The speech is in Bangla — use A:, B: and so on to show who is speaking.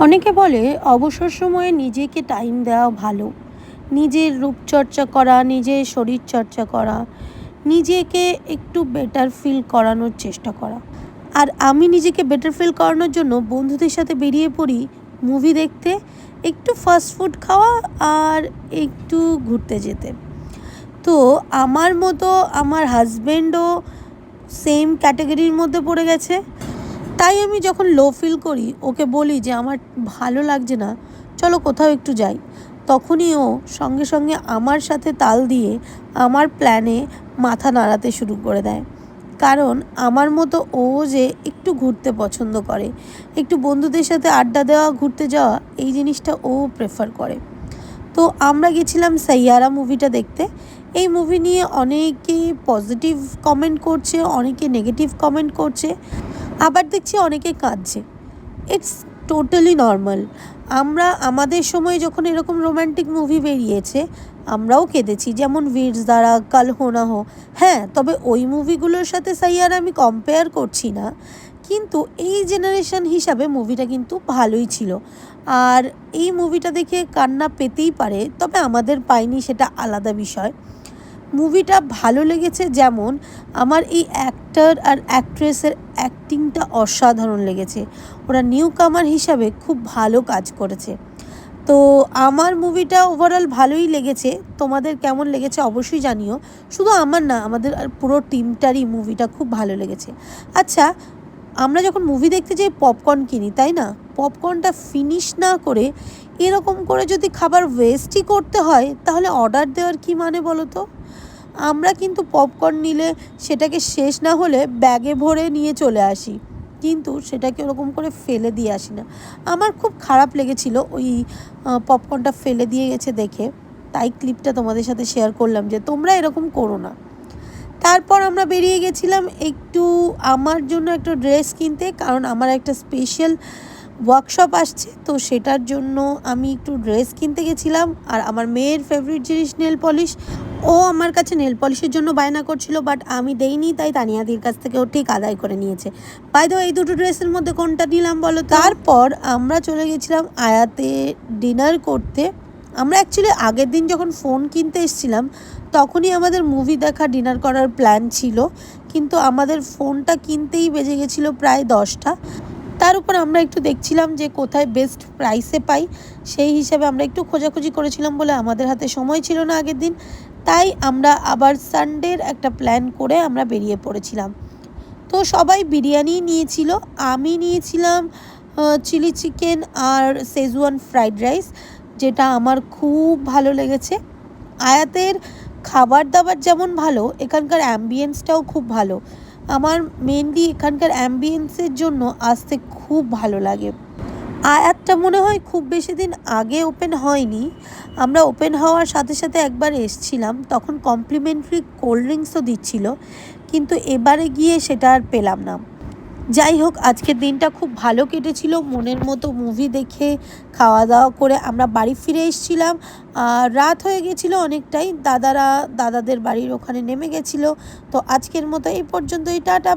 A: অনেকে বলে অবসর সময়ে নিজেকে টাইম দেওয়া ভালো। নিজের রূপচর্চা করা, নিজের শরীরচর্চা করা, নিজেকে একটু বেটার ফিল করানোর চেষ্টা করা। আর আমি নিজেকে বেটার ফিল করানোর জন্য বন্ধুদের সাথে বেরিয়ে পড়ি মুভি দেখতে, একটু ফাস্ট ফুড খাওয়া আর একটু ঘুরতে যেতে। তো আমার মতো আমার হাজব্যান্ডও সেম ক্যাটাগরির মধ্যে পড়ে গেছে। তাই আমি যখন লো ফিল করি ওকে বলি যে আমার ভালো লাগছে না, চলো কোথাও একটু যাই। তখনই ও সঙ্গে সঙ্গে আমার সাথে তাল দিয়ে আমার প্ল্যানে মাথা নাড়াতে শুরু করে দেয়। কারণ আমার মতো ও যে একটু ঘুরতে পছন্দ করে, একটু বন্ধুদের সাথে আড্ডা দেওয়া, ঘুরতে যাওয়া, এই জিনিসটা ও প্রেফার করে। তো আমরা গেছিলাম সাইয়ারা মুভিটা দেখতে। এই মুভি নিয়ে অনেকে পজিটিভ কমেন্ট করছে, অনেকে নেগেটিভ কমেন্ট করছে, আবার দেখছি অনেকে কাঁদছে। It's totally normal. আমরা আমাদের সময় যখন এরকম রোম্যান্টিক মুভি বেরিয়েছে আমরাও কেঁদেছি, যেমন বীর জারা, কাল হো না হো। হ্যাঁ, তবে ওই মুভিগুলোর সাথে সাইয়ারা আমি কম্পেয়ার করছি না, কিন্তু এই জেনারেশন হিসাবে মুভিটা কিন্তু ভালোই ছিল। আর এই মুভিটা দেখে কান্না পেতেই পারে, তবে আমাদের পাইনি, সেটা আলাদা বিষয়। মুভিটা ভালো লেগেছে, যেমন আমার এই অ্যাক্টর আর অ্যাক্ট্রেসের অ্যাক্টিংটা অসাধারণ লেগেছে। ওরা নিউ কামার হিসাবে খুব ভালো কাজ করেছে। তো আমার মুভিটা ওভারঅল ভালোই লেগেছে। তোমাদের কেমন লেগেছে অবশ্যই জানিও। শুধু আমার না, আমাদের আর পুরো টিমটারই মুভিটা খুব ভালো লেগেছে। আচ্ছা, আমরা যখন মুভি দেখতে যাই পপকর্ন কিনি, তাই না? পপকর্নটা ফিনিশ না করে এরকম করে যদি খাবার ওয়েস্টই করতে হয়, তাহলে অর্ডার দেওয়ার কী মানে বলো তো? আমরা কিন্তু পপকর্ন নিলে সেটাকে শেষ না হলে ব্যাগে ভরে নিয়ে চলে আসি, কিন্তু সেটাকে ওরকম করে ফেলে দিয়ে আসি না। আমার খুব খারাপ লেগেছিল ওই পপকর্নটা ফেলে দিয়ে গেছে দেখে। তাই ক্লিপটা তোমাদের সাথে শেয়ার করলাম যে তোমরা এরকম করো না। তারপর আমরা বেরিয়ে গেছিলাম একটু আমার জন্য একটা ড্রেস কিনতে, কারণ আমার একটা স্পেশাল ওয়ার্কশপ আসছে, তো সেটার জন্য আমি একটু ড্রেস কিনতে গেছিলাম। আর আমার মেয়ের ফেভারিট জিনিস নেল পলিশ। ও আমার কাছে নেল পলিশের জন্য বায়না করছিল, বাট আমি দেইনি, তাই তানিয়াদির কাছ থেকে ও ঠিক আদায় করে নিয়েছে। বাই দ্য ওয়ে, এই দুটো ড্রেসের মধ্যে কোনটা নিলাম বলো? তারপর আমরা চলে গেছিলাম আয়াতে ডিনার করতে। আমরা অ্যাকচুয়ালি আগের দিন যখন ফোন কিনতে এসেছিলাম তখনই আমাদের মুভি দেখা, ডিনার করার প্ল্যান ছিল, কিন্তু আমাদের ফোনটা কিনতেই বেজে গেছিলো প্রায় 10টা। তার উপর আমরা একটু দেখছিলাম যে কোথায় বেস্ট প্রাইসে পাই, সেই হিসাবে আমরা একটু খোঁজাখুঁজি করেছিলাম বলে আমাদের হাতে সময় ছিল না আগের দিন। তাই আমরা আবার সানডের একটা প্ল্যান করে আমরা বেরিয়ে পড়েছিলাম। তো সবাই বিরিয়ানি নিয়েছিল, আমি নিয়েছিলাম চিলি চিকেন আর শেজওয়ান ফ্রাইড রাইস, যেটা আমার খুব ভালো লেগেছে। আয়াতের খাবার দাবার যেমন ভালো, এখানকার অ্যাম্বিয়েন্সটাও খুব ভালো। আমার মেনলি এখানকার অ্যাম্বিয়েন্সের জন্য আসতে খুব ভালো লাগে। আয়াতটা মনে হয় খুব বেশি দিন আগে ওপেন হয়নি। আমরা ওপেন হওয়ার সাথে সাথে একবার এসছিলাম, তখন কমপ্লিমেন্টারি কোল্ড ড্রিঙ্কসও দিচ্ছিল, কিন্তু এবারে গিয়ে সেটা আর পেলাম না। যাই হোক, আজকের দিনটা খুব ভালো কেটেছিল। মনের মতো মুভি দেখে খাওয়া দাওয়া করে আমরা বাড়ি ফিরে এসেছিলাম। আর রাত হয়ে গেছিলো অনেকটাই, দাদাদের বাড়ির ওখানে নেমে গেছিলো। তো আজকের মতো এই পর্যন্তই, টাটা।